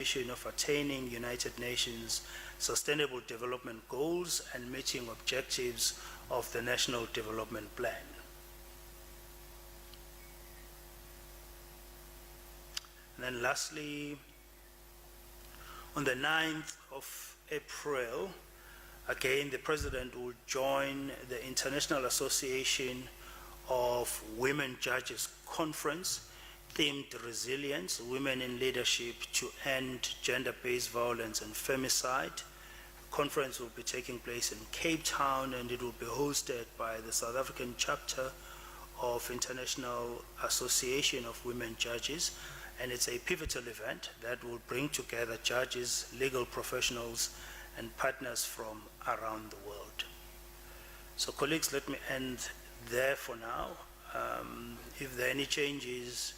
mission of attaining United Nations Sustainable Development Goals and meeting objectives of the National Development Plan. And then lastly, on the 9th of April, again, the President will join the International Association of Women Judges Conference, themed Resilience, Women in Leadership to End Gender-Based Violence and Femicide. The conference will be taking place in Cape Town, and it will be hosted by the South African chapter of International Association of Women Judges, and it's a pivotal event that will bring together judges, legal professionals, and partners from around the world. So colleagues, let me end there for now. If there are any changes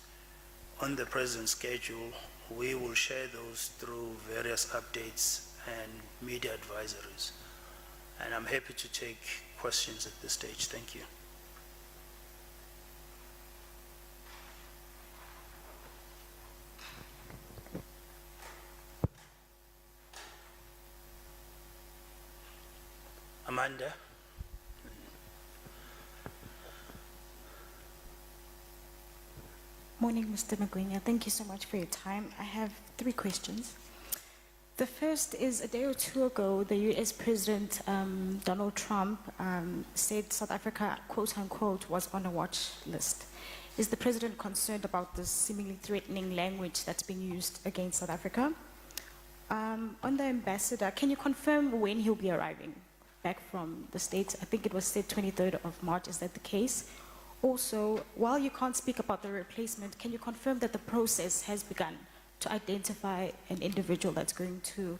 on the President's schedule, we will share those through various updates and media advisories. And I'm happy to take questions at this stage. Thank you. Amanda? Morning, Mr. Magwinya. Thank you so much for your time. I have 3 questions. The first is, a day or two ago, the US President Donald Trump said South Africa, quote unquote, was on a watch list. Is the President concerned about this seemingly threatening language that's being used against South Africa? On the ambassador, can you confirm when he'll be arriving back from the States? I think it was said 23rd of March. Is that the case? Also, while you can't speak about the replacement, can you confirm that the process has begun to identify an individual that's going to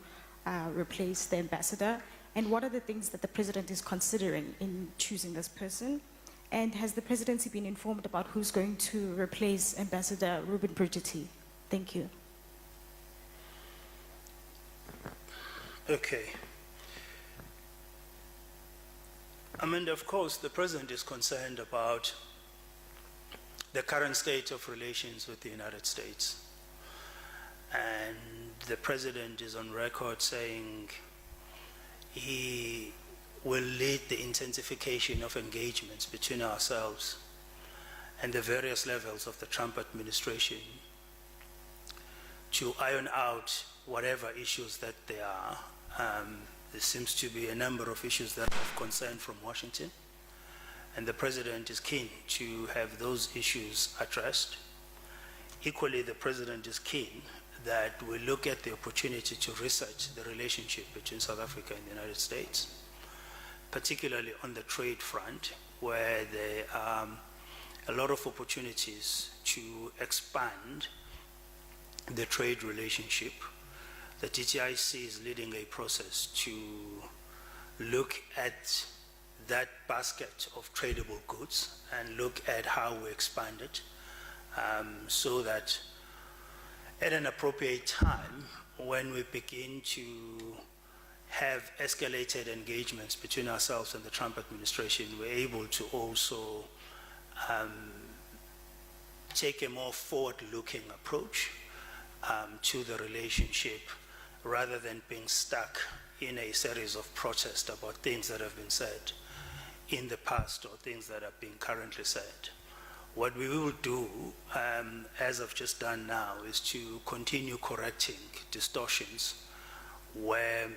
replace the ambassador? And what are the things that the President is considering in choosing this person? And has the presidency been informed about who's going to replace Ambassador Ruben Brigitte? Thank you. Okay. Amanda, of course, the President is concerned about the current state of relations with the United States. And the President is on record saying he will lead the intensification of engagements between ourselves and the various levels of the Trump administration to iron out whatever issues that there are. There seems to be a number of issues that are of concern from Washington, and the President is keen to have those issues addressed. Equally, the President is keen that we look at the opportunity to research the relationship between South Africa and the United States, particularly on the trade front, where there are a lot of opportunities to expand the trade relationship. The TTIC is leading a process to look at that basket of tradable goods and look at how we expand it, so that at an appropriate time, when we begin to have escalated engagements between ourselves and the Trump administration, we're able to also take a more forward-looking approach to the relationship, rather than being stuck in a series of protests about things that have been said in the past or things that are being currently said. What we will do, as I've just done now, is to continue correcting distortions where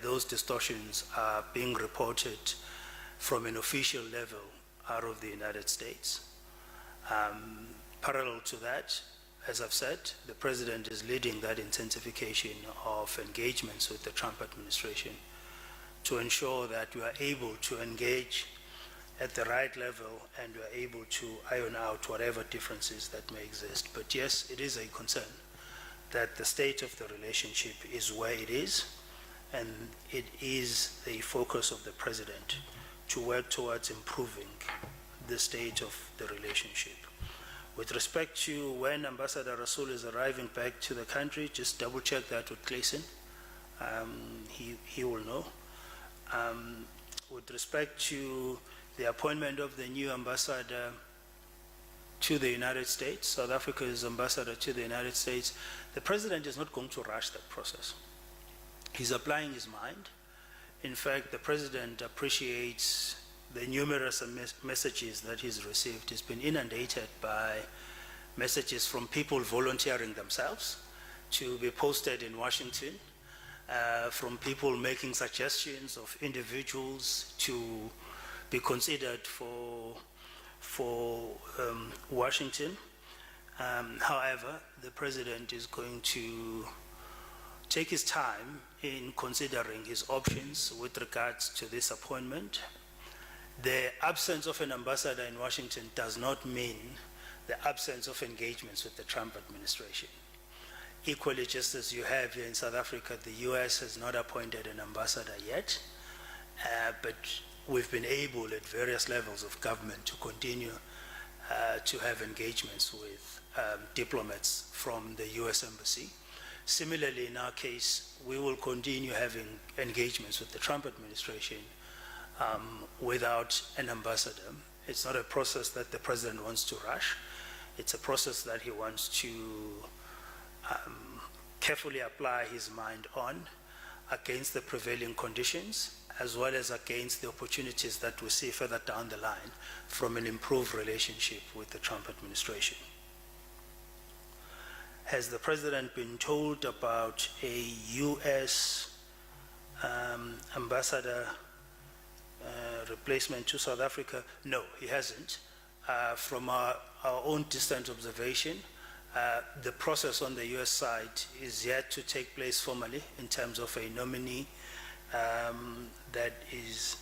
those distortions are being reported from an official level out of the United States. Parallel to that, as I've said, the President is leading that intensification of engagements with the Trump administration to ensure that we are able to engage at the right level and we are able to iron out whatever differences that may exist. But yes, it is a concern that the state of the relationship is where it is, and it is the focus of the President to work towards improving the state of the relationship. With respect to when Ambassador Rasool is arriving back to the country, just double check that with Clayson. He will know. With respect to the appointment of the new ambassador, to the United States, South Africa's ambassador to the United States, the president is not going to rush that process. He's applying his mind. In fact, the president appreciates the numerous messages that he's received. He's been inundated by messages from people volunteering themselves to be posted in Washington, from people making suggestions of individuals to be considered for Washington. However, the president is going to take his time in considering his options with regards to this appointment. The absence of an ambassador in Washington does not mean the absence of engagements with the Trump administration. Equally, just as you have here in South Africa, the US has not appointed an ambassador yet, but we've been able at various levels of government to continue to have engagements with diplomats from the US Embassy. Similarly, in our case, we will continue having engagements with the Trump administration without an ambassador. It's not a process that the president wants to rush. It's a process that he wants to carefully apply his mind on against the prevailing conditions, as well as against the opportunities that we see further down the line from an improved relationship with the Trump administration. Has the president been told about a U.S. ambassador replacement to South Africa? No, he hasn't. From our own distant observation, the process on the U.S. side is yet to take place formally in terms of a nominee that is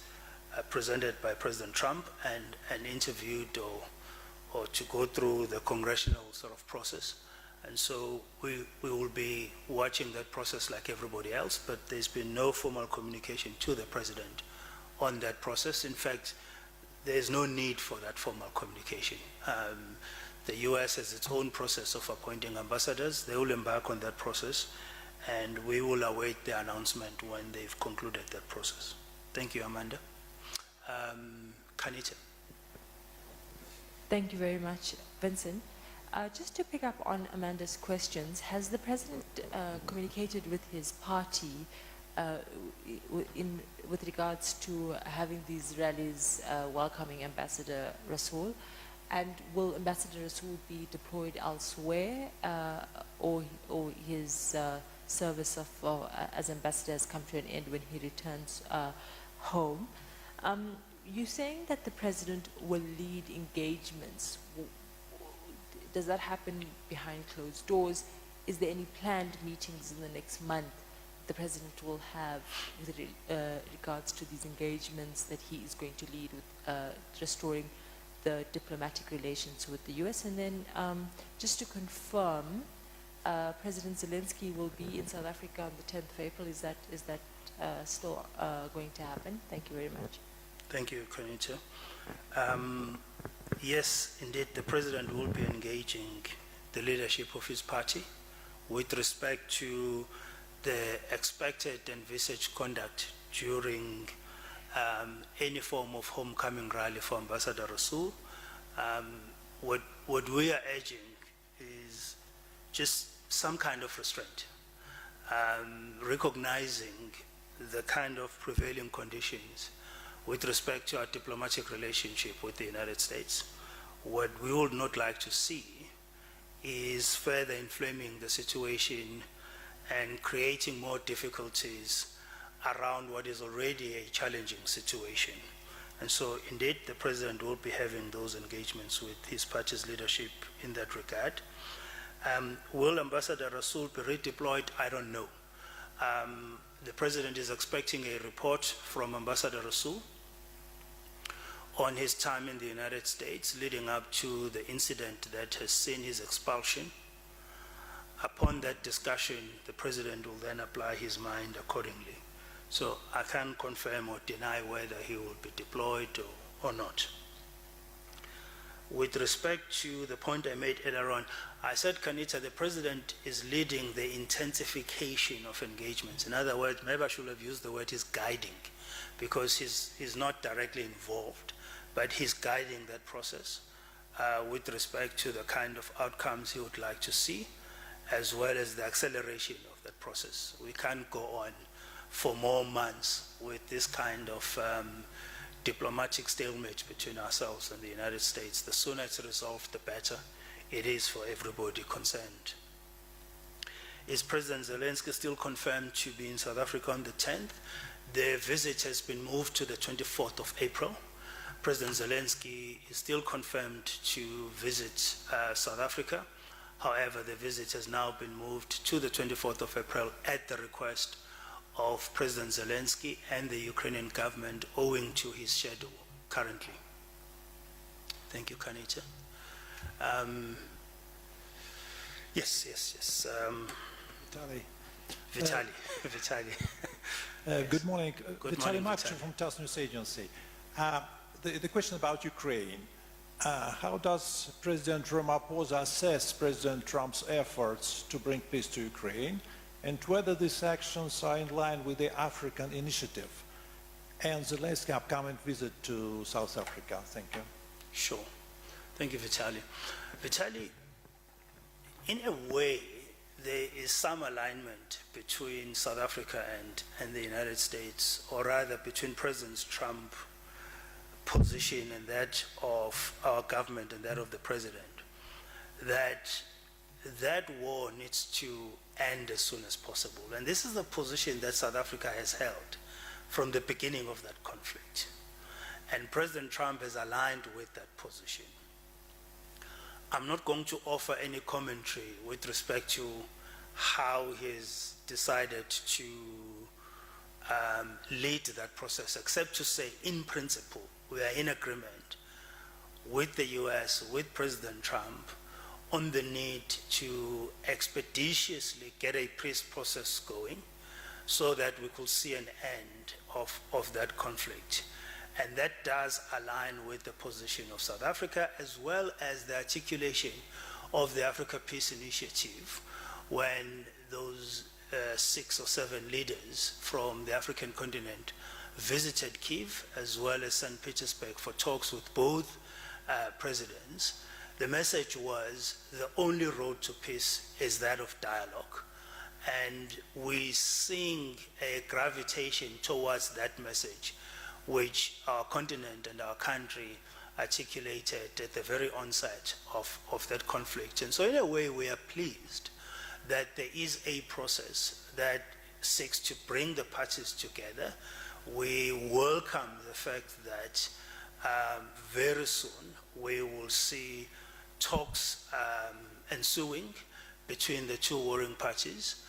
presented by President Trump and interviewed or to go through the congressional sort of process. And so we will be watching that process like everybody else, but there's been no formal communication to the president on that process. In fact, there's no need for that formal communication. The U.S. has its own process of appointing ambassadors. They will embark on that process, and we will await the announcement when they've concluded that process. Thank you, Amanda. Kanita. Thank you very much, Vincent. Just to pick up on Amanda's questions, has the president communicated with his party with regards to having these rallies welcoming Ambassador Rasool? And will Ambassador Rasool be deployed elsewhere, or his service as ambassador has come to an end when he returns home? You're saying that the president will lead engagements. Does that happen behind closed doors? Is there any planned meetings in the next month the president will have with regards to these engagements that he is going to lead with restoring the diplomatic relations with the U.S.? And then just to confirm, President Zelensky will be in South Africa on the 10th of April. Is that still going to happen? Thank you very much. Thank you, Kanita. Yes, indeed, the president will be engaging the leadership of his party with respect to the expected and envisaged conduct during any form of homecoming rally for Ambassador Rasool. What we are urging is just some kind of restraint, recognizing the kind of prevailing conditions with respect to our diplomatic relationship with the United States. What we would not like to see is further inflaming the situation and creating more difficulties around what is already a challenging situation. And so indeed, the president will be having those engagements with his party's leadership in that regard. Will Ambassador Rasool be redeployed? I don't know. The president is expecting a report from Ambassador Rasool on his time in the United States leading up to the incident that has seen his expulsion. Upon that discussion, the president will then apply his mind accordingly. So I can't confirm or deny whether he will be deployed or not. With respect to the point I made earlier on, I said, Kanita, the president is leading the intensification of engagements. In other words, maybe I should have used the word he's guiding, because he's not directly involved, but he's guiding that process. with respect to the kind of outcomes he would like to see, as well as the acceleration of that process. We can't go on for more months with this kind of diplomatic stalemate between ourselves and the United States. The sooner it's resolved, the better it is for everybody concerned. Is President Zelensky still confirmed to be in South Africa on the 10th? The visit has been moved to the 24th of April. President Zelensky is still confirmed to visit South Africa. However, the visit has now been moved to the 24th of April at the request of President Zelensky and the Ukrainian government, owing to his schedule currently. Thank you, Kanita. Yes. Vitaly. Good morning. Good Vitaly morning, Markov Vitaly. from TASS News Agency. The question about Ukraine. How does President Ramaphosa assess President Trump's efforts to bring peace to Ukraine, and whether these actions are in line with the African initiative and Zelensky's upcoming visit to South Africa? Thank you. Sure. Thank you, Vitaly. Vitaly, in a way, there is some alignment between South Africa and the United States, or rather between President Trump's position and that of our government and that of the president, that war needs to end as soon as possible. And this is the position that South Africa has held from the beginning of that conflict. And President Trump has aligned with that position. I'm not going to offer any commentary with respect to how he's decided to lead that process, except to say, in principle, we are in agreement with the US, with President Trump, on the need to expeditiously get a peace process going so that we could see an end of that conflict. And that does align with the position of South Africa, as well as the articulation of the Africa Peace Initiative, when those 6 or 7 leaders from the African continent visited Kyiv as well as St. Petersburg for talks with both presidents. The message was the only road to peace is that of dialogue. And we're seeing a gravitation towards that message, which our continent and our country articulated at the very onset of that conflict. And so in a way, we are pleased that there is a process that seeks to bring the parties together. We welcome the fact that very soon we will see talks ensuing between the two warring parties.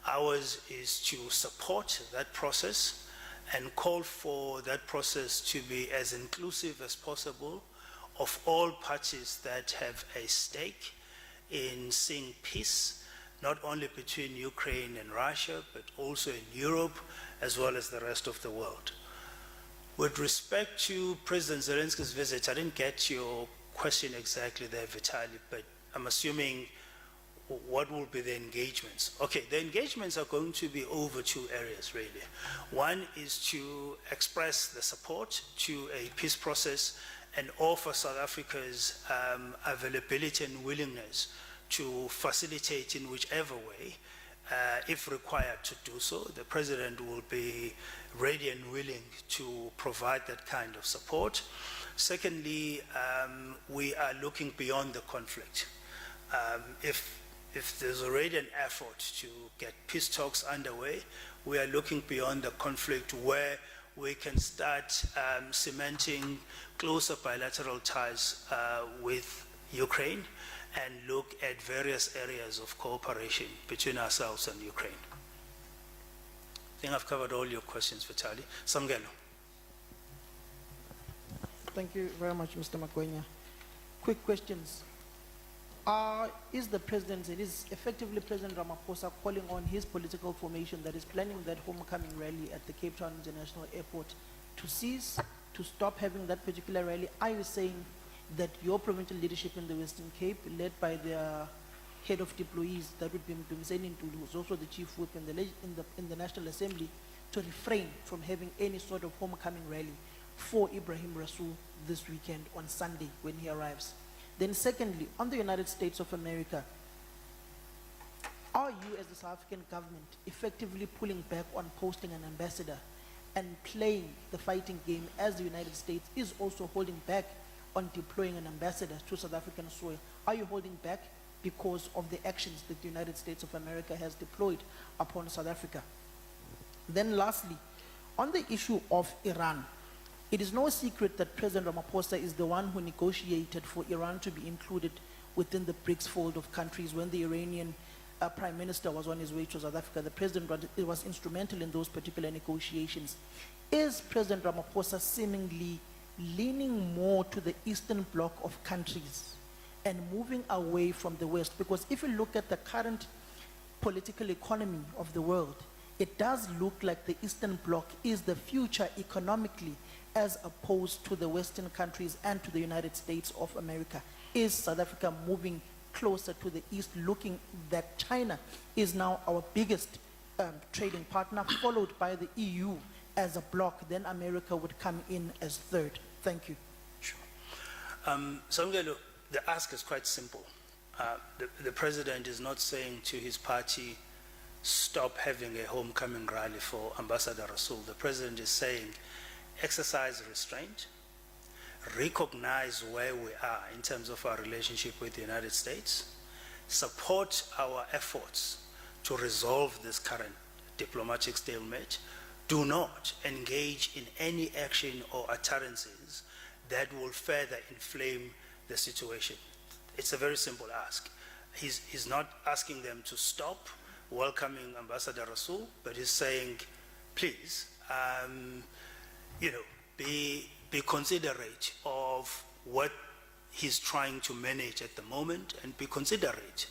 Ours is to support that process and call for that process to be as inclusive as possible of all parties that have a stake in seeing peace, not only between Ukraine and Russia, but also in Europe, as well as the rest of the world. With respect to President Zelensky's visit, I didn't get your question exactly there, Vitaly, but I'm assuming what will be the engagements? Okay, the engagements are going to be over 2 areas, really. One is to express the support to a peace process and offer South Africa's availability and willingness to facilitate in whichever way, if required to do so. The President will be ready and willing to provide that kind of support. Secondly, we are looking beyond the conflict. If there's already an effort to get peace talks underway, we are looking beyond the conflict where we can start cementing closer bilateral ties with Ukraine and look at various areas of cooperation between ourselves and Ukraine. I think I've covered all your questions, Vitaly. Sangelo. Thank you very much, Mr. Makwenya. Quick questions. Is the president, it is effectively President Ramaphosa calling on his political formation that is planning that homecoming rally at the Cape Town International Airport to cease, to stop having that particular rally? Are you saying that your provincial leadership in the Western Cape, led by their head of deployees, that would be Mdumiseni Ntuli, who's also the chief whip in the National Assembly, to refrain from having any sort of homecoming rally for Ibrahim Rasool this weekend on Sunday when he arrives? Then secondly, on the United States of America, are you as the South African government effectively pulling back on posting an ambassador and playing the fighting game as the United States is also holding back on deploying an ambassador to South African soil? Are you holding back because of the actions that the United States of America has deployed upon South Africa? Then lastly, on the issue of Iran, it is no secret that President Ramaphosa is the one who negotiated for Iran to be included within the BRICS fold of countries when the Iranian Prime Minister was on his way to South Africa. The President was instrumental in those particular negotiations. Is President Ramaphosa seemingly leaning more to the Eastern Bloc of countries and moving away from the West? Because if you look at the current political economy of the world, it does look like the Eastern Bloc is the future economically as opposed to the Western countries and to the United States of America. Is South Africa moving closer to the East, looking that China is now our biggest trading partner, followed by the EU as a bloc, then America would come in as third? Thank you. Sure. So the ask is quite simple. The president is not saying to his party, stop having a homecoming rally for Ambassador Rasool. The president is saying, exercise restraint, recognize where we are in terms of our relationship with the United States, support our efforts to resolve this current diplomatic stalemate, do not engage in any action or utterances that will further inflame the situation. It's a very simple ask. He's not asking them to stop welcoming Ambassador Rasool, but he's saying, please, be considerate of what he's trying to manage at the moment, and be considerate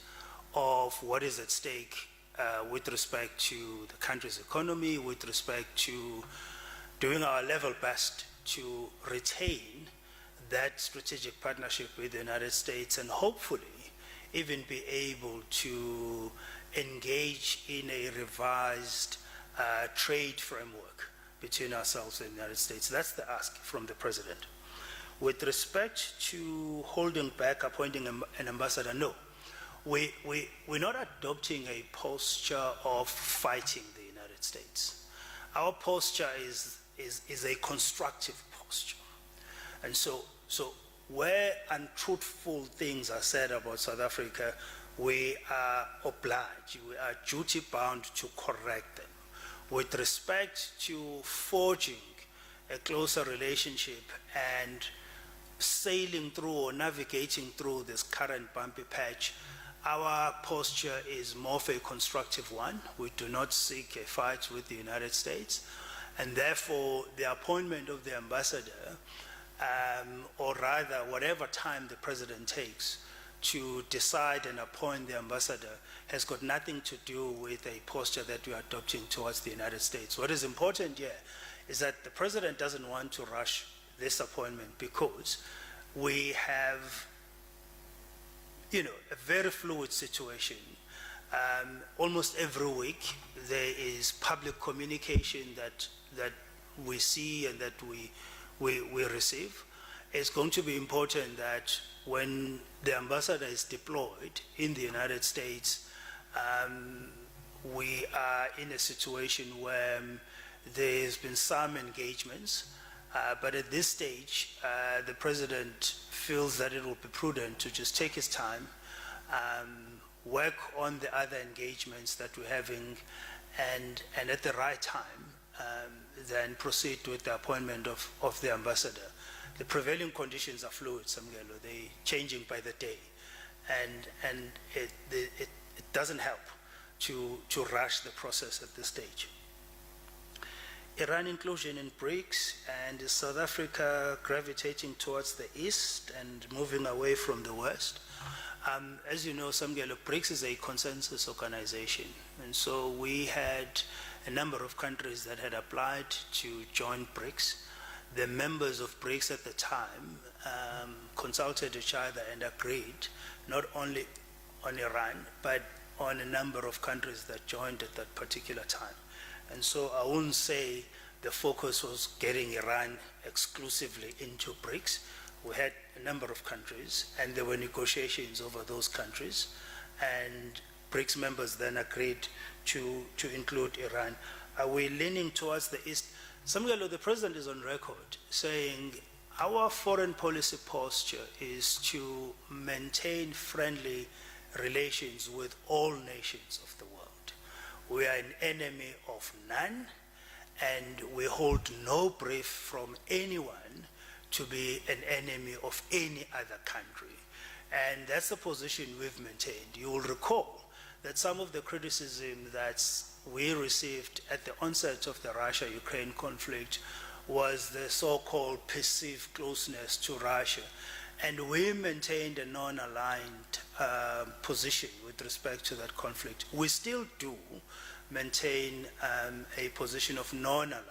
of what is at stake with respect to the country's economy, with respect to doing our level best to retain that strategic partnership with the United States, and hopefully even be able to engage in a revised trade framework between ourselves and the United States. That's the ask from the president. With respect to holding back appointing an ambassador, no. We're not adopting a posture of fighting the United States. Our posture is a constructive posture. And so where untruthful things are said about South Africa, we are obliged, we are duty bound to correct them. With respect to forging a closer relationship and sailing through or navigating through this current bumpy patch, our posture is more of a constructive one. We do not seek a fight with the United States, and therefore the appointment of the ambassador, or rather whatever time the president takes to decide and appoint the ambassador, has got nothing to do with a posture that we are adopting towards the United States. What is important here is that the president doesn't want to rush this appointment, because we have, a very fluid situation. Almost every week there is public communication that we see and that we receive. It's going to be important that when the ambassador is deployed in the United States, we are in a situation where there's been some engagements, but at this stage, the president feels that it will be prudent to just take his time, work on the other engagements that we're having, and at the right time, then proceed with the appointment of the ambassador. The prevailing conditions are fluid, Samgelo. They're changing by the day, and it doesn't help to rush the process at this stage. Iran inclusion in BRICS, and is South Africa gravitating towards the East and moving away from the West? As you know, Samgelo, BRICS is a consensus organization, and so we had a number of countries that had applied to join BRICS. The members of BRICS at the time consulted each other and agreed not only on Iran, but on a number of countries that joined at that particular time. And so I wouldn't say the focus was getting Iran exclusively into BRICS. We had a number of countries, and there were negotiations over those countries, and BRICS members then agreed to include Iran. Are we leaning towards the East? Samgelo, the president is on record saying our foreign policy posture is to maintain friendly relations with all nations of the world. We are an enemy of none, and we hold no brief from anyone to be an enemy of any other country. And that's the position we've maintained. You will recall that some of the criticism that we received at the onset of the Russia-Ukraine conflict was the so-called perceived closeness to Russia. And we maintained a non-aligned position with respect to that conflict. We still do maintain a position of non-alignment.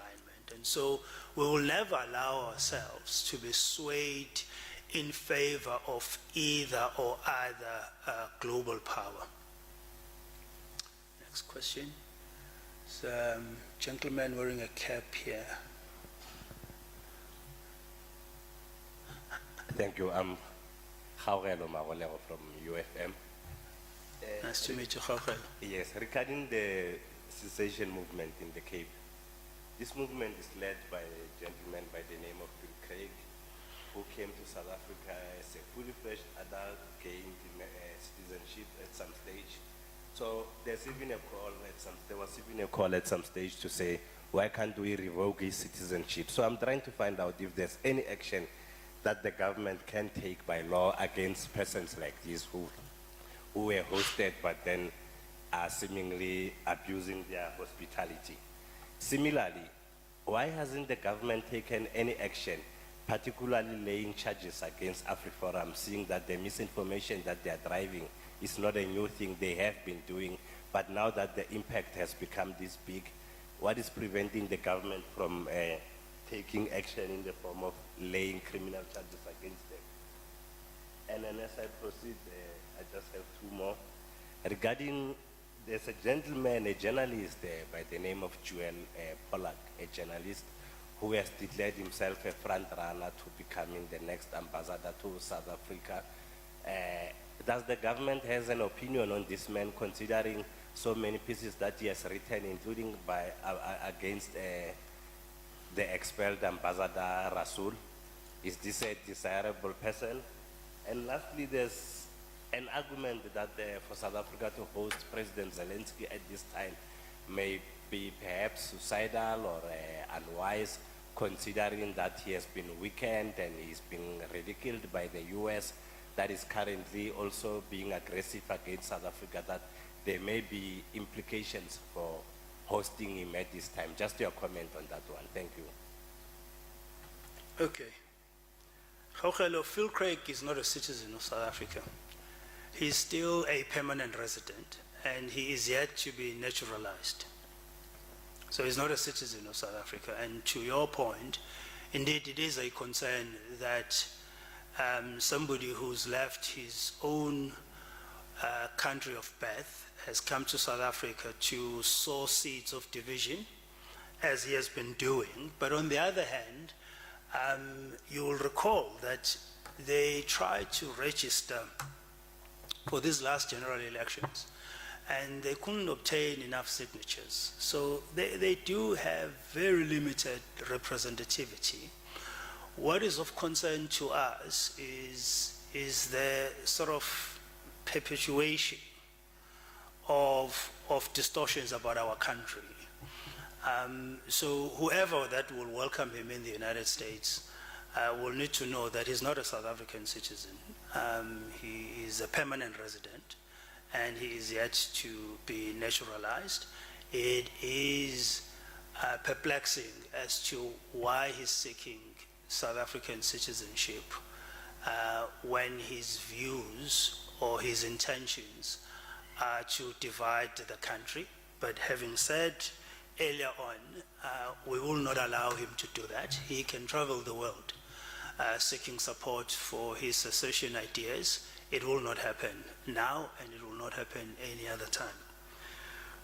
And so we will never allow ourselves to be swayed in favor of either or either global power. Next question. It's a gentleman wearing a cap here. Thank you. I'm Cyril from UFM. Nice to meet you, Jorge. Yes, regarding the secession movement in the Cape, this movement is led by a gentleman by the name of Bill Craig, who came to South Africa as a fully fledged adult, gained citizenship at some stage. So there was even a call at some stage to say, why can't we revoke his citizenship? So I'm trying to find out if there's any action that the government can take by law against persons like this who were hosted but then are seemingly abusing their hospitality. Similarly, why hasn't the government taken any action, particularly laying charges against AfriForum, seeing that the misinformation that they are driving is not a new thing they have been doing, but now that the impact has become this big, what is preventing the government from taking action in the form of laying criminal charges against them? And then as I proceed, I just have two more. Regarding, there's a gentleman, a journalist by the name of Joel Pollack, a journalist who has declared himself a front runner to becoming the next ambassador to South Africa. Does the government has an opinion on this man, considering so many pieces that he has written, including by against the expelled ambassador Rasool? Is this a desirable person? And lastly, there's an argument that for South Africa to host President Zelensky at this time may be perhaps suicidal or unwise, considering that he has been weakened and he's been ridiculed by the US, that is currently also being aggressive against South Africa, that there may be implications for hosting him at this time. Just your comment on that one. Thank you. Okay. Jorge, Phil Craig is not a citizen of South Africa. He's still a permanent resident, and he is yet to be naturalized. So he's not a citizen of South Africa. And to your point, indeed, it is a concern that somebody who's left his own country of birth has come to South Africa to sow seeds of division, as he has been doing. But on the other hand, you will recall that they tried to register for these last general elections, and they couldn't obtain enough signatures. So they do have very limited representativity. What is of concern to us is the sort of perpetuation of distortions about our country. So whoever that will welcome him in the United States will need to know that he's not a South African citizen. He is a permanent resident, and he is yet to be naturalized. It is perplexing as to why he's seeking South African citizenship when his views or his intentions are to divide the country. But having said earlier on, we will not allow him to do that. He can travel the world seeking support for his secession ideas. It will not happen now, and it will not happen any other time.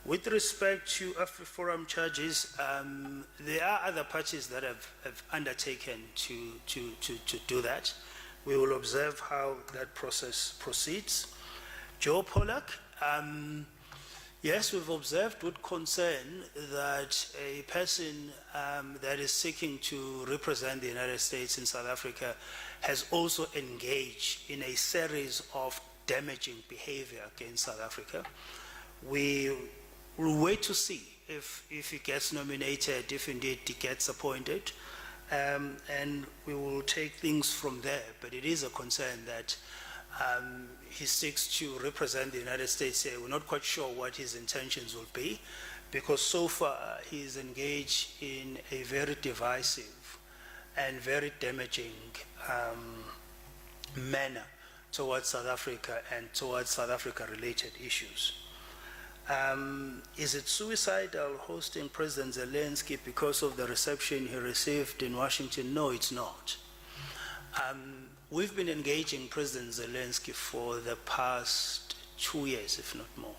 With respect to AfriForum charges, there are other parties that have undertaken to do that. We will observe how that process proceeds. Geopolitical, yes, we've observed with concern that a person that is seeking to represent the United States in South Africa has also engaged in a series of damaging behavior against South Africa. We will wait to see if he gets nominated, if indeed he gets appointed, and we will take things from there. But it is a concern that he seeks to represent the United States here. We're not quite sure what his intentions will be, because so far he's engaged in a very divisive and very damaging manner towards South Africa and towards South Africa-related issues. Is it suicidal hosting President Zelensky because of the reception he received in Washington? No, it's not. We've been engaging President Zelensky for the past 2 years, if not more,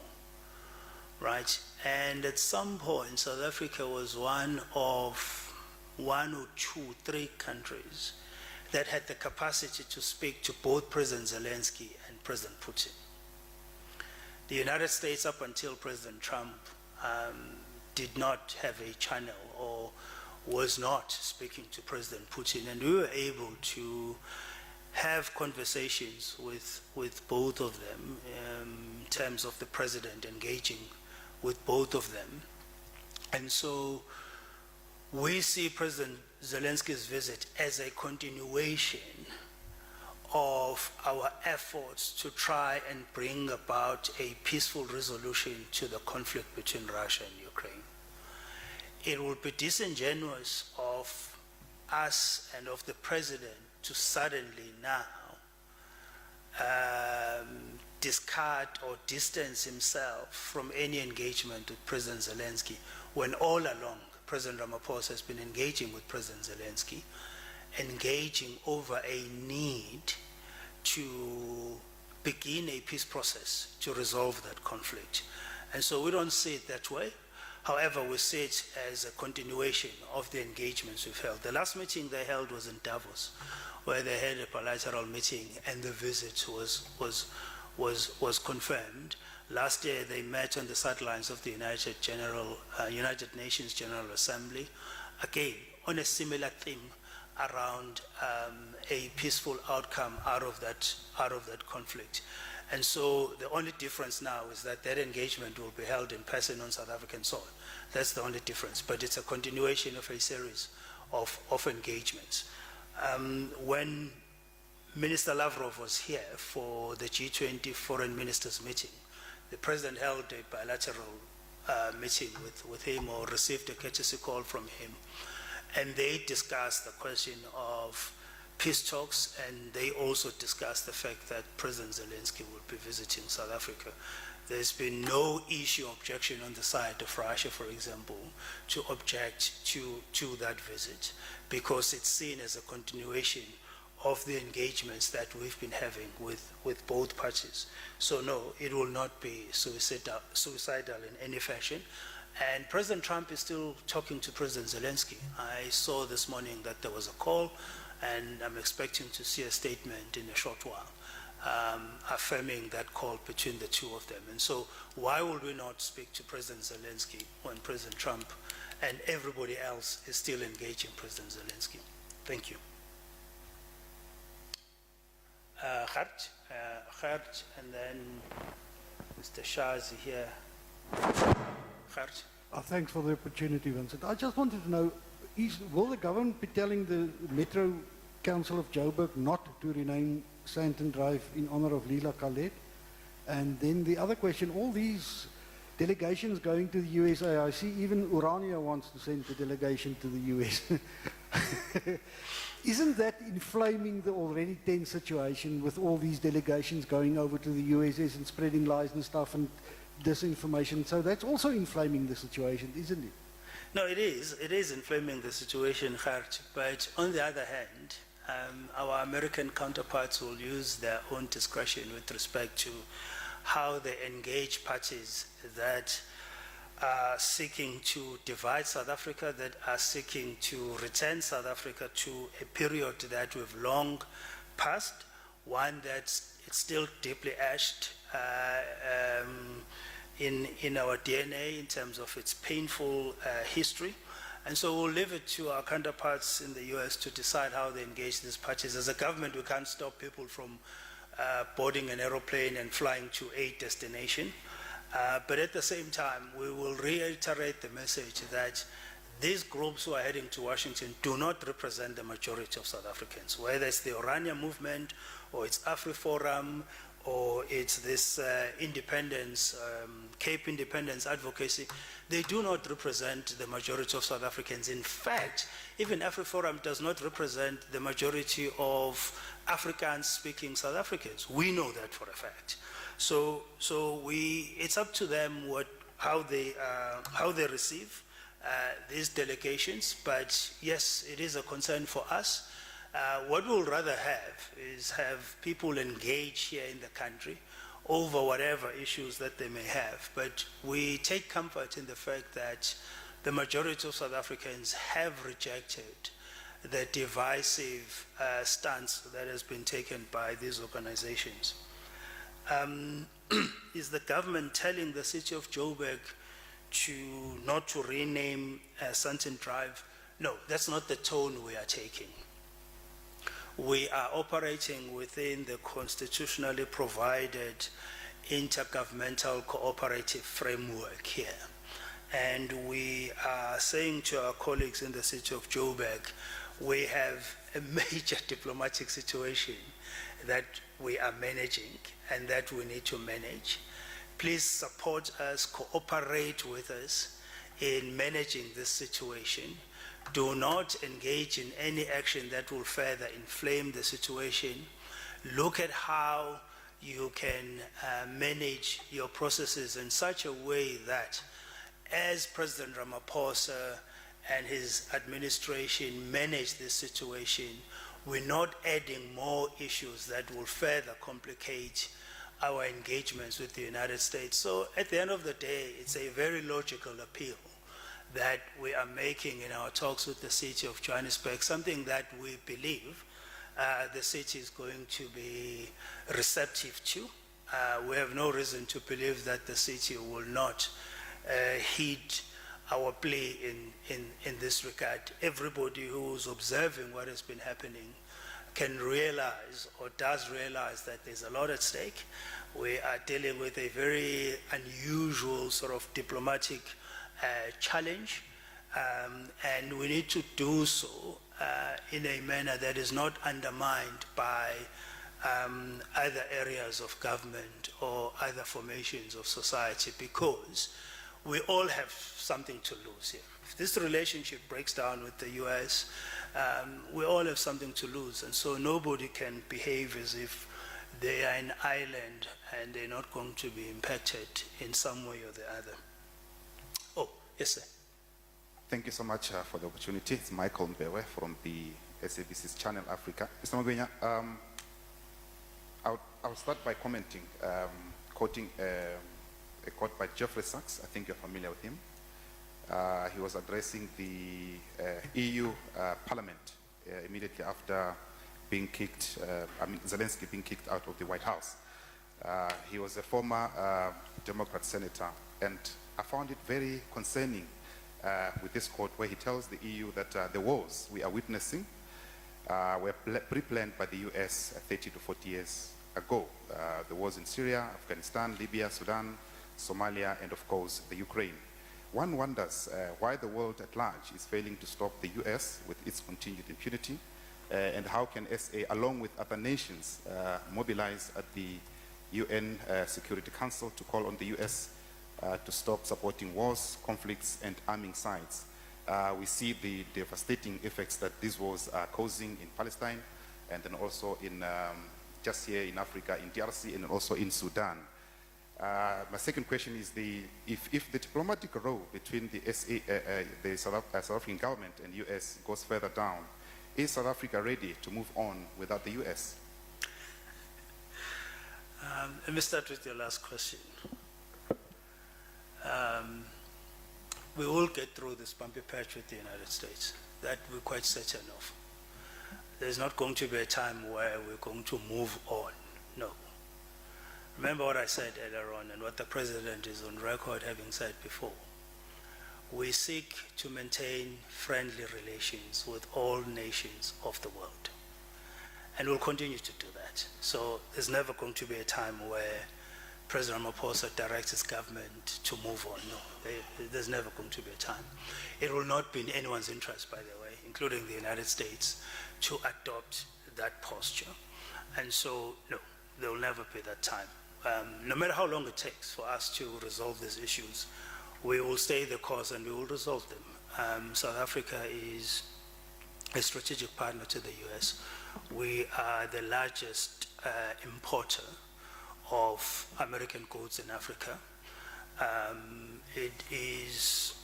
right? And at some point, South Africa was one of 1 or 2, 3 countries that had the capacity to speak to both President Zelensky and President Putin. The United States, up until President Trump, did not have a channel or was not speaking to President Putin, and we were able to have conversations with both of them in terms of the president engaging with both of them. And so we see President Zelensky's visit as a continuation of our efforts to try and bring about a peaceful resolution to the conflict between Russia and Ukraine. It would be disingenuous of us and of the president to suddenly now discard or distance himself from any engagement with President Zelensky, when all along President Ramaphosa has been engaging with President Zelensky, engaging over a need to begin a peace process to resolve that conflict. And so we don't see it that way. However, we see it as a continuation of the engagements we've held. The last meeting they held was in Davos, where they had a bilateral meeting and the visit was confirmed. Last year they met on the sidelines of the United Nations General Assembly, again on a similar theme around a peaceful outcome out of that conflict. And so the only difference now is that that engagement will be held in person on South African soil. That's the only difference, but it's a continuation of a series of engagements. When Minister Lavrov was here for the G20 foreign ministers meeting, the president held a bilateral meeting with him, or received a courtesy call from him, and they discussed the question of peace talks, and they also discussed the fact that President Zelensky will be visiting South Africa. There's been no issue or objection on the side of Russia, for example, to object to that visit, because it's seen as a continuation of the engagements that we've been having with both parties. So no, it will not be suicidal in any fashion. And President Trump is still talking to President Zelensky. I saw this morning that there was a call, and I'm expecting to see a statement in a short while affirming that call between the two of them. And so why would we not speak to President Zelensky when President Trump and everybody else is still engaging President Zelensky? Thank you. Gert, and then Mr. Shah is here. Gert. Thanks for the opportunity, Vincent. I just wanted to know, will the government be telling the Metro Council of Joburg not to rename Santon Drive in honor of Leila Khaled? And then the other question, all these delegations going to the USA, I see even Urania wants to send a delegation to the US. Isn't that inflaming the already tense situation with all these delegations going over to the USS and spreading lies and stuff and disinformation? So that's also inflaming the situation, isn't it? No, it is. It is inflaming the situation, Gert. But on the other hand, our American counterparts will use their own discretion with respect to how they engage parties that are seeking to divide South Africa, that are seeking to return South Africa to a period that we've long past, one that's it's still deeply etched in our DNA in terms of its painful history. And so we'll leave it to our counterparts in the US to decide how they engage these parties. As a government, we can't stop people from boarding an aeroplane and flying to a destination. But at the same time, we will reiterate the message that these groups who are heading to Washington do not represent the majority of South Africans, whether it's the Orania movement or it's AfriForum or it's this independence, Cape independence advocacy. They do not represent the majority of South Africans. In fact, even AfriForum does not represent the majority of Afrikaans-speaking South Africans. We know that for a fact. So it's up to them how they receive these delegations. But yes, it is a concern for us. What we'll rather have is have people engage here in the country over whatever issues that they may have. But we take comfort in the fact that the majority of South Africans have rejected the divisive stance that has been taken by these organizations. Is the government telling the city of Joburg not to rename Sandton Drive? No, that's not the tone we are taking. We are operating within the constitutionally provided intergovernmental cooperative framework here. And we are saying to our colleagues in the city of Joburg, we have a major diplomatic situation that we are managing and that we need to manage. Please support us, cooperate with us in managing this situation. Do not engage in any action that will further inflame the situation. Look at how you can manage your processes in such a way that as President Ramaphosa and his administration manage this situation, we're not adding more issues that will further complicate our engagements with the United States. So at the end of the day, it's a very logical appeal that we are making in our talks with the city of Johannesburg, something that we believe the city is going to be receptive to. We have no reason to believe that the city will not heed our plea in this regard. Everybody who's observing what has been happening can realize or does realize that there's a lot at stake. We are dealing with a very unusual sort of diplomatic challenge, and we need to do so in a manner that is not undermined by other areas of government or other formations of society, because we all have something to lose here. If this relationship breaks down with the US, we all have something to lose, and so nobody can behave as if they are an island and they're not going to be impacted in some way or the other. Oh, yes, sir. Thank you so much for the opportunity. It's Michael Mbewe from the SABC's Channel Africa. Mr. Magwenya, I'll start by commenting, quoting a quote by Geoffrey Sachs. I think you're familiar with him. He was addressing the EU Parliament immediately after being kicked, Zelensky being kicked out of the White House. He was a former Democrat senator, and I found it very concerning with this quote where he tells the EU that the wars we are witnessing were pre-planned by the US 30 to 40 years ago. The wars in Syria, Afghanistan, Libya, Sudan, Somalia, and of course the Ukraine. One wonders why the world at large is failing to stop the US with its continued impunity, and how can SA, along with other nations, mobilize at the UN Security Council to call on the US to stop supporting wars, conflicts, and arming sides. We see the devastating effects that these wars are causing in Palestine, and then also in just here in Africa, in DRC, and also in Sudan. My second question is if the diplomatic role between the South African government and US goes further down, is South Africa ready to move on without the US? Let me start with your last question. We will get through this bumpy patch with the United States. That we're quite certain of. there's not going to be a time where we're going to move on. No. Remember what I said earlier on and what the President is on record having said before. We seek to maintain friendly relations with all nations of the world. And we'll continue to do that. So there's never going to be a time where President Ramaphosa directs his government to move on. No, there's never going to be a time. It will not be in anyone's interest, by the way, including the United States, to adopt that posture. And so, no, there will never be that time. No matter how long it takes for us to resolve these issues, we will stay the course and we will resolve them. South Africa is a strategic partner to the US. We are the largest importer of American goods in Africa. It is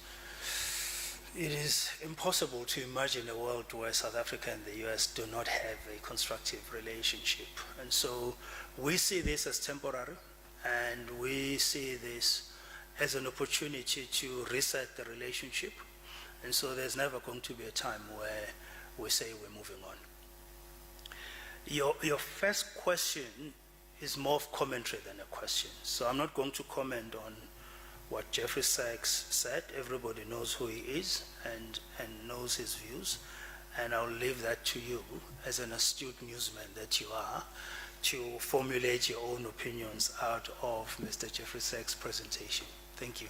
impossible to imagine a world where South Africa and the US do not have a constructive relationship. And so we see this as temporary, and we see this as an opportunity to reset the relationship. And so there's never going to be a time where we say we're moving on. Your first question is more of commentary than a question. So I'm not going to comment on what Jeffrey Sachs said. Everybody knows who he is and knows his views. And I'll leave that to you as an astute newsman that you are to formulate your own opinions out of Mr. Jeffrey Sachs' presentation. Thank you.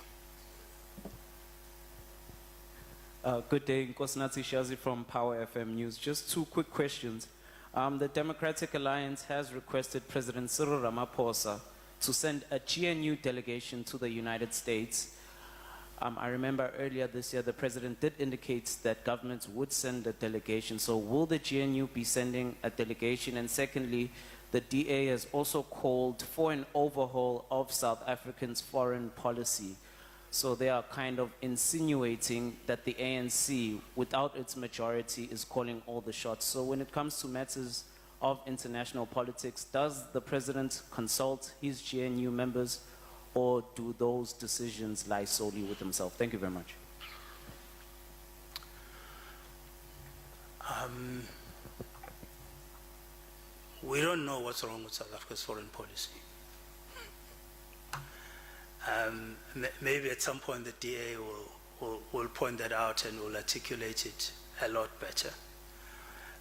Good day, Nkosinathi Shazi from Power FM News. Just two quick questions. The Democratic Alliance has requested President Cyril Ramaphosa to send a GNU delegation to the United States. I remember earlier this year the President did indicate that governments would send a delegation. So will the GNU be sending a delegation? And secondly, the DA has also called for an overhaul of South Africa's foreign policy. So they are kind of insinuating that the ANC, without its majority, is calling all the shots. So when it comes to matters of international politics, does the President consult his GNU members, or do those decisions lie solely with himself? Thank you very much. We don't know what's wrong with South Africa's foreign policy. Maybe at some point the DA will point that out and will articulate it a lot better.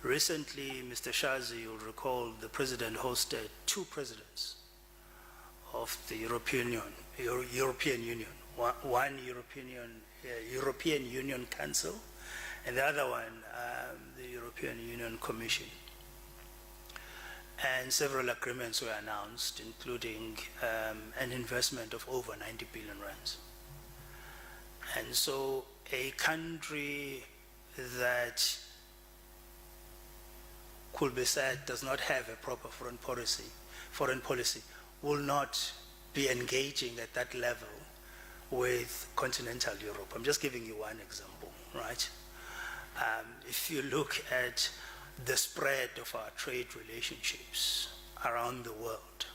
Recently, Mr. Shazi, you'll recall, the President hosted two presidents of the European Union. One European Union Council, and the other one, the European Union Commission. And several agreements were announced, including an investment of over 90 billion rands. And so a country that could be said does not have a proper foreign policy will not be engaging at that level with continental Europe. I'm just giving you one example, right? If you look at the spread of our trade relationships around the world,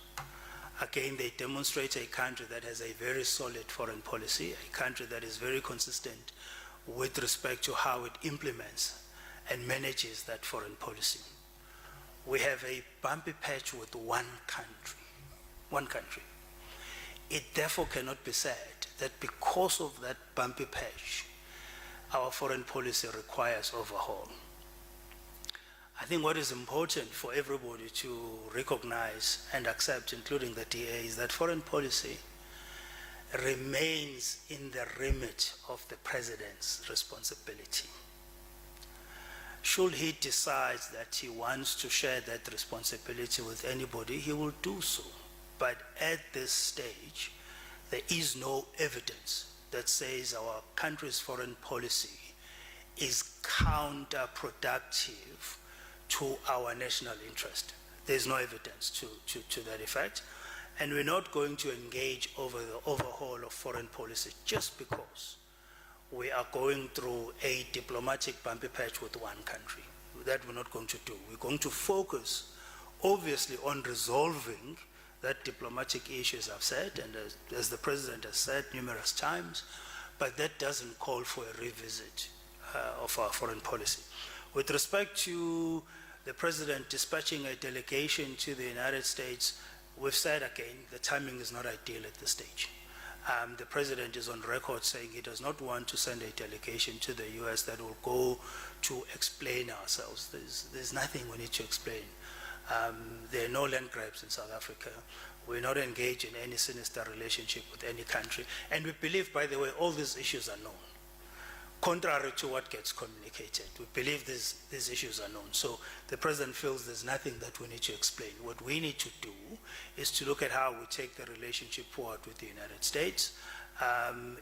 again, they demonstrate a country that has a very solid foreign policy, a country that is very consistent with respect to how it implements and manages that foreign policy. We have a bumpy patch with one country. It therefore cannot be said that because of that bumpy patch, our foreign policy requires overhaul. I think what is important for everybody to recognize and accept, including the DA, is that foreign policy remains in the remit of the President's responsibility. Should he decide that he wants to share that responsibility with anybody, he will do so. But at this stage, there is no evidence that says our country's foreign policy is counterproductive to our national interest. There's no evidence to that effect. And we're not going to engage over the overhaul of foreign policy just because we are going through a diplomatic bumpy patch with one country. That we're not going to do. We're going to focus, obviously, on resolving that diplomatic issue, as I've said, and as the President has said numerous times, but that doesn't call for a revisit of our foreign policy. With respect to the president dispatching a delegation to the United States, we've said again, the timing is not ideal at this stage. The president is on record saying he does not want to send a delegation to the US that will go to explain ourselves. There's nothing we need to explain. There are no land grabs in South Africa. We're not engaged in any sinister relationship with any country. And we believe, by the way, all these issues are known. Contrary to what gets communicated, we believe these issues are known. So the president feels there's nothing that we need to explain. What we need to do is to look at how we take the relationship forward with the United States.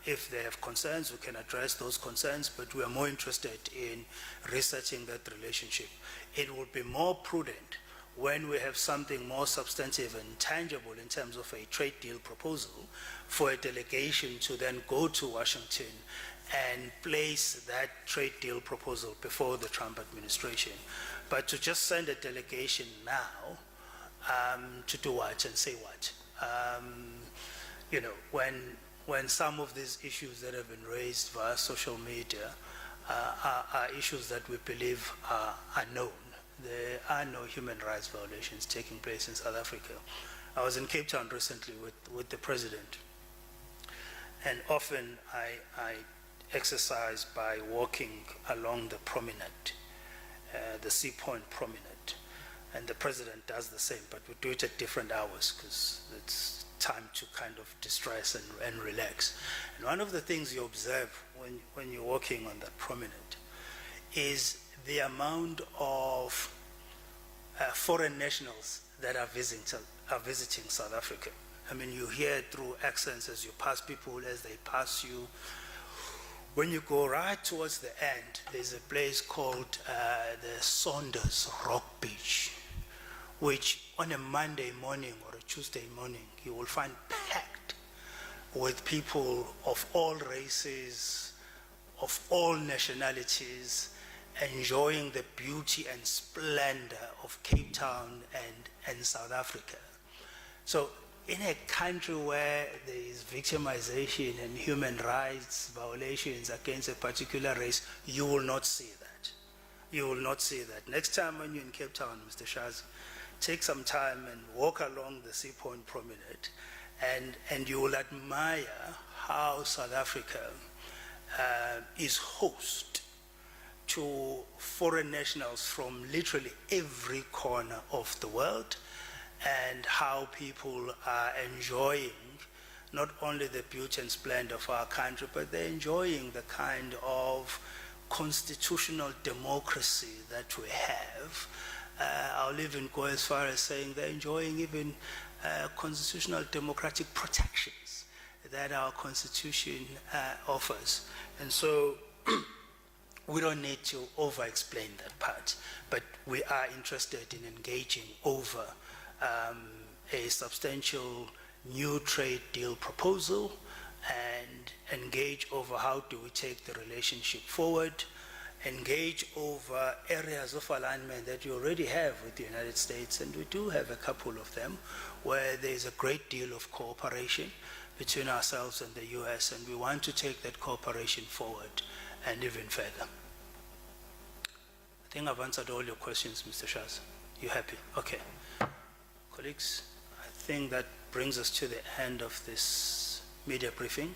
If they have concerns, we can address those concerns, but we are more interested in researching that relationship. It would be more prudent when we have something more substantive and tangible in terms of a trade deal proposal for a delegation to then go to Washington and place that trade deal proposal before the Trump administration. But to just send a delegation now to do what and say what? You know, when some of these issues that have been raised via social media are issues that we believe are known. There are no human rights violations taking place in South Africa. I was in Cape Town recently with the president, and often I exercise by walking along the promenade, the Sea Point promenade, and the president does the same, but we do it at different hours because it's time to kind of distress and relax. And one of the things you observe when you're walking on that promenade is the amount of foreign nationals that are visiting South Africa. I mean, you hear through accents as you pass people, as they pass you. When you go right towards the end, there's a place called the Saunders Rock Beach, which on a Monday morning or a Tuesday morning, you will find packed with people of all races, of all nationalities, enjoying the beauty and splendor of Cape Town and South Africa. So in a country where there is victimization and human rights violations against a particular race, you will not see that. You will not see that. Next time when you're in Cape Town, Mr. Shaz, take some time and walk along the Sea Point promenade, and you will admire how South Africa is host to foreign nationals from literally every corner of the world, and how people are enjoying not only the beauty and splendor of our country, but they're enjoying the kind of constitutional democracy that we have. I'll even go as far as saying they're enjoying even constitutional democratic protections that our Constitution offers. And so we don't need to over-explain that part, but we are interested in engaging over a substantial new trade deal proposal and engage over how do we take the relationship forward, engage over areas of alignment that you already have with the United States, and we do have a couple of them where there's a great deal of cooperation between ourselves and the US, and we want to take that cooperation forward and even further. I think I've answered all your questions, Mr. Shaz. You happy? Okay. Colleagues, I think that brings us to the end of this media briefing,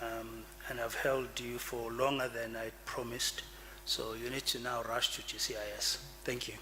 and I've held you for longer than I promised, so you need to now rush to GCIS. Thank you.